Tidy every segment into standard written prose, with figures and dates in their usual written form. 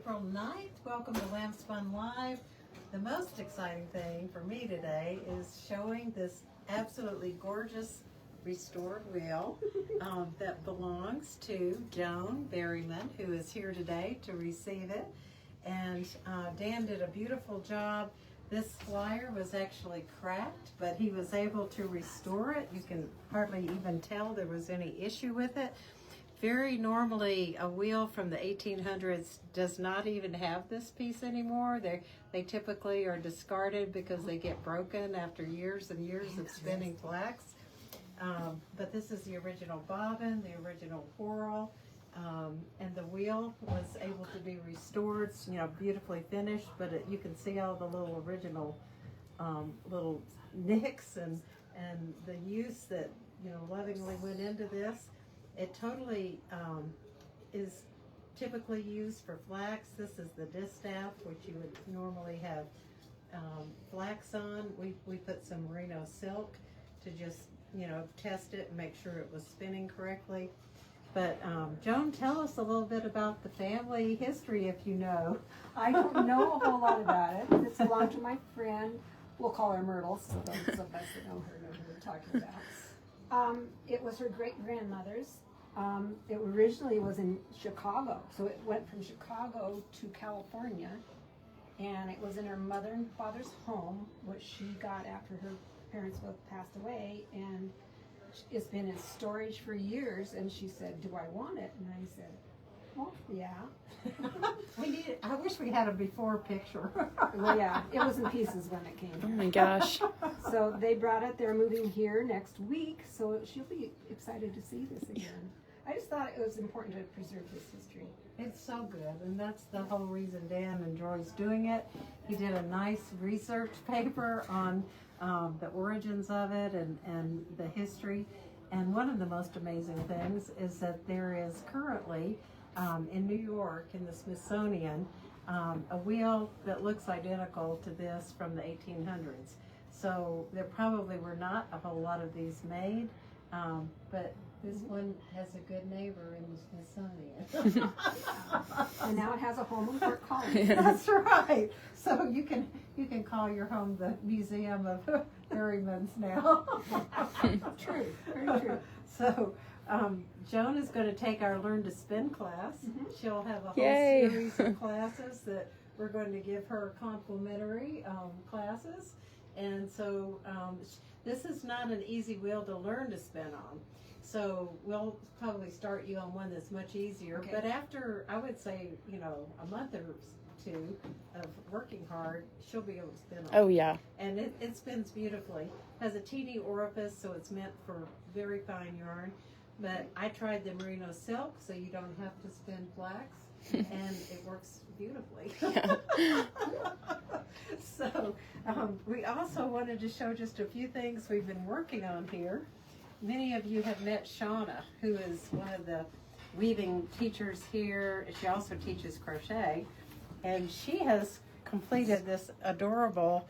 April 9th. Welcome to Lambspun Live. The most exciting thing for me today is showing this absolutely gorgeous restored wheel that belongs to Joan Berryman, who is here today to receive it. And Dan did a beautiful job. This flyer was actually cracked, but he was able to restore it. You can hardly even tell there was any issue with it. Very normally, a wheel from the 1800s does not even have this piece anymore. They typically are discarded because they get broken after years and years of spinning flax. But this is the original bobbin, the original whorl, and the wheel was able to be restored, beautifully finished. But you can see all the little original little nicks and the use that lovingly went into this. It totally is typically used for flax. This is the distaff, which you would normally have flax on. We put some merino silk to just, test it and make sure it was spinning correctly. But Joan, tell us a little bit about the family history, if you know. I don't know a whole lot about it. It's belonged to my friend. We'll call her Myrtle, so those of us that know her know who we're talking about. It was her great-grandmother's. It originally was in Chicago, so it went from Chicago to California, and it was in her mother and father's home, which she got after her parents both passed away, and it's been in storage for years. And she said, "Do I want it?" And I said, "Well, yeah." I wish we had a before picture. Well, yeah, it was in pieces when it came. Oh my gosh. So they brought it. They're moving here next week, so she'll be excited to see this again. I just thought it was important to preserve this history. It's so good, and that's the whole reason Dan enjoys doing it. He did a nice research paper on the origins of it and the history. And one of the most amazing things is that there is currently in New York in the Smithsonian a wheel that looks identical to this from the 1800s. So there probably were not a whole lot of these made, but this one has a good neighbor in the Smithsonian. And now it has a home in Fort Collins. That's right. So you can call your home the Museum of Berrymans now. True, very true. So Joan is going to take our Learn to Spin class. Mm-hmm. She'll have a whole Yay. series of classes that we're going to give her complimentary classes. And so this is not an easy wheel to learn to spin on. So we'll probably start you on one that's much easier. Okay. But after, I would say, a month or two of working hard, she'll be able to spin on. Oh, yeah. And it spins beautifully. Has a teeny orifice, so it's meant for very fine yarn. But I tried the merino silk, so you don't have to spin flax, and it works beautifully. Yeah. So we also wanted to show just a few things we've been working on here. Many of you have met Shauna, who is one of the weaving teachers here. She also teaches crochet, and she has completed this adorable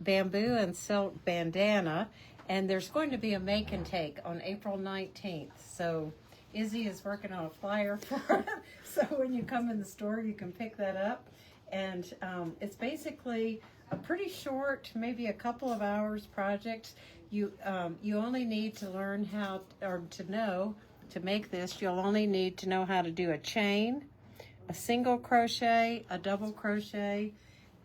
bamboo and silk bandana, and there's going to be a make and take on April 19th. So Izzy is working on a flyer for it, so when you come in the store you can pick that up. And it's basically a pretty short, maybe a couple of hours project. You only need to learn how, or to know, to make this, you'll only need to know how to do a chain, a single crochet, a double crochet,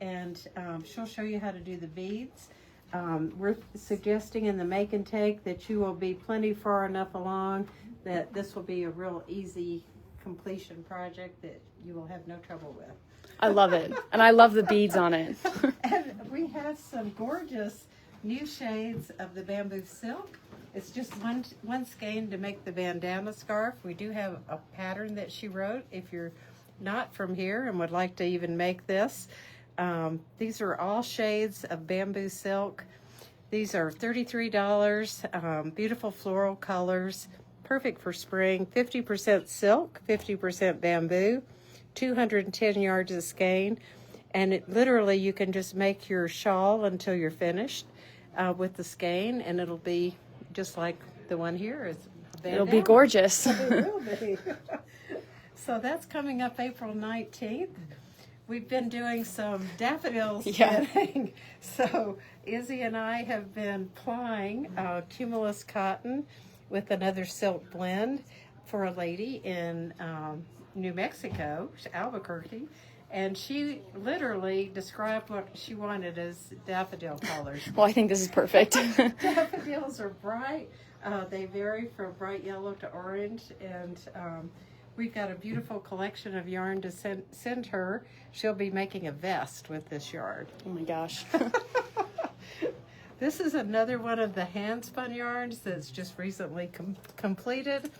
and she'll show you how to do the beads. We're suggesting in the make and take that you will be plenty far enough along that this will be a real easy completion project that you will have no trouble with. I love it. And I love the beads on it. And we have some gorgeous new shades of the bamboo silk. It's just one skein to make the bandana scarf. We do have a pattern that she wrote if you're not from here and would like to even make this. These are all shades of bamboo silk. These are $33, beautiful floral colors, perfect for spring, 50% silk, 50% bamboo, 210 yards of skein, and it literally you can just make your shawl until you're finished with the skein, and it'll be just like the one here. It'll be gorgeous. It will be. So that's coming up April 19th. We've been doing some daffodils Yeah. spinning. So Izzy and I have been plying cumulus cotton with another silk blend for a lady in New Mexico, Albuquerque. And she literally described what she wanted as daffodil colors. Well, I think this is perfect. Daffodils are bright. They vary from bright yellow to orange, and we've got a beautiful collection of yarn to send her. She'll be making a vest with this yarn. Oh my gosh. This is another one of the hand-spun yarns that's just recently completed.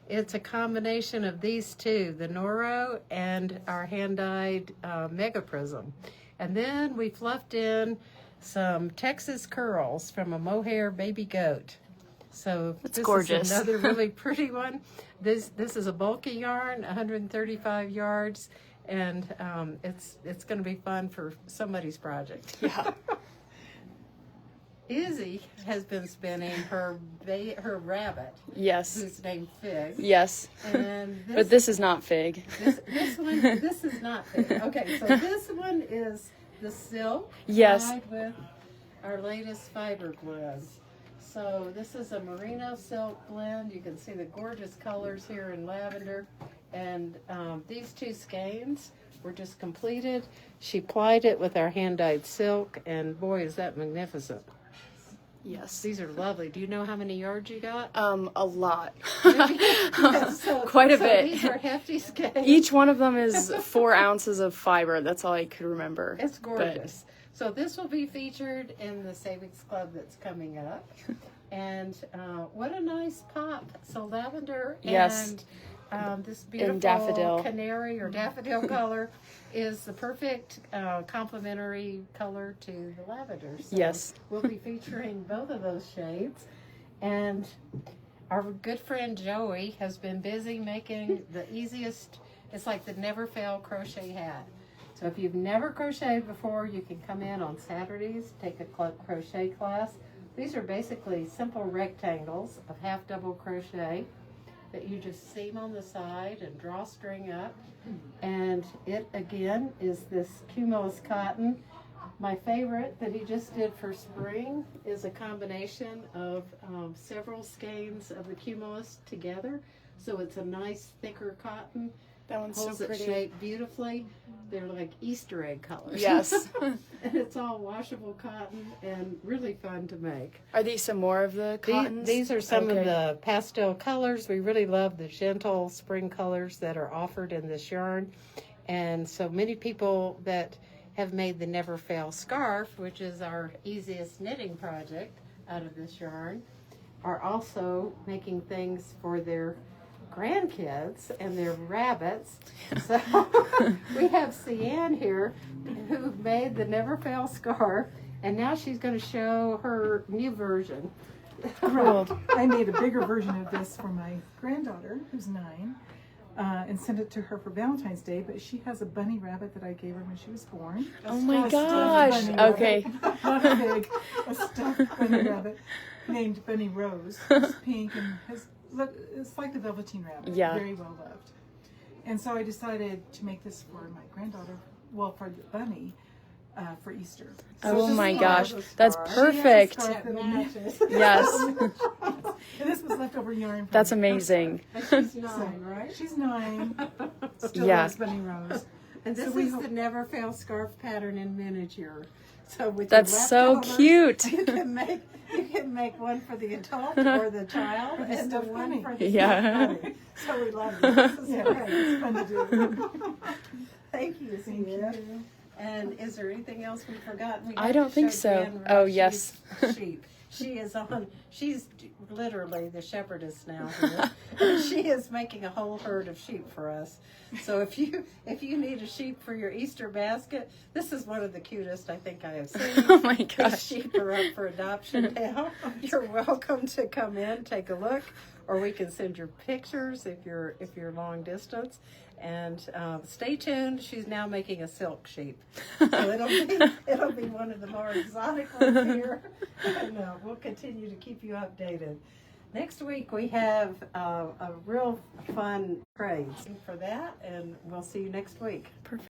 It's a combination of these two, the Noro and our hand-dyed Mega Prism. And then we fluffed in some Texas curls from a mohair baby goat. So That's this gorgeous. is another really pretty one. This is a bulky yarn, 135 yards, and it's going to be fun for somebody's project. Yeah. Izzy has been spinning her rabbit, Yes. who's named Fig. Yes. And But this is not fig. this is not Fig. Okay, so this one is the silk Yes. dyed with our latest fiber blend. So this is a merino silk blend. You can see the gorgeous colors here in lavender. And these two skeins were just completed. She plied it with our hand-dyed silk, and boy, is that magnificent. Yes. These are lovely. Do you know how many yards you got? A lot. So- Quite a so bit. These are hefty skeins. Each one of them is 4 ounces of fiber. That's all I could remember. It's gorgeous. So this will be featured in the Savings Club that's coming up. And what a nice pop. So lavender Yes. and this beautiful daffodil. canary or daffodil color is the perfect complementary color to the lavender. So Yes. we'll be featuring both of those shades. And our good friend Joey has been busy making the easiest, it's like the never fail crochet hat. So if you've never crocheted before, you can come in on Saturdays, take a crochet class. These are basically simple rectangles of half double crochet that you just seam on the side and draw string up. And it again is this cumulus cotton. My favorite that he just did for spring is a combination of several skeins of the cumulus together. So it's a nice thicker cotton. That one's Holds so it pretty. shaped beautifully. They're like Easter egg colors. Yes. And it's all washable cotton and really fun to make. Are these some more of the cottons? These are some of Okay. the pastel colors. We really love the gentle spring colors that are offered in this yarn. And so many people that have made the Never Fail scarf, which is our easiest knitting project out of this yarn, are also making things for their grandkids and their rabbits. So we have Cian here who made the Never Fail scarf, and now she's going to show her new version. Cool. I made a bigger version of this for my granddaughter, who's 9, and sent it to her for Valentine's Day. But she has a bunny rabbit that I gave her when she was born. Oh my A stuffed gosh. bunny Okay. rabbit. Not a pig. A stuffed bunny rabbit named Bunny Rose. It's pink and it's like the Velveteen Rabbit. Yeah. Very well loved. And so I decided to make this for my granddaughter, for the bunny, for Easter. So Oh it's my a gosh. scarf. That's She has a perfect. scarf that matches. Yes. And this was leftover yarn. From That's her amazing. And she's 9, right? She's 9. Still Yeah. loves Bunny Rose. And this So we is hope- the Never Fail scarf pattern in miniature. So with That's your so leftovers, cute. You can make one for the adult or the child, Or the and the stuffed one bunny. for the Yeah. stuffed bunny. So we love it. This is Yeah, great. it's fun to do. Thank you, Thank Cia. you. And is there anything else we've forgotten? We I have don't to think show so. Jan Oh, Rashid's yes. sheep. She's literally the shepherdess now here. And she is making a whole herd of sheep for us. So if you need a sheep for your Easter basket, this is one of the cutest I think I have seen. Oh my These gosh. sheep are up for adoption now. You're welcome to come in, take a look, or we can send your pictures if you're long distance. And stay tuned. She's now making a silk sheep, so it'll be one of the more exotic ones here. And we'll continue to keep you updated. Next week we have a real fun trades for that, and we'll see you next week. Perfect.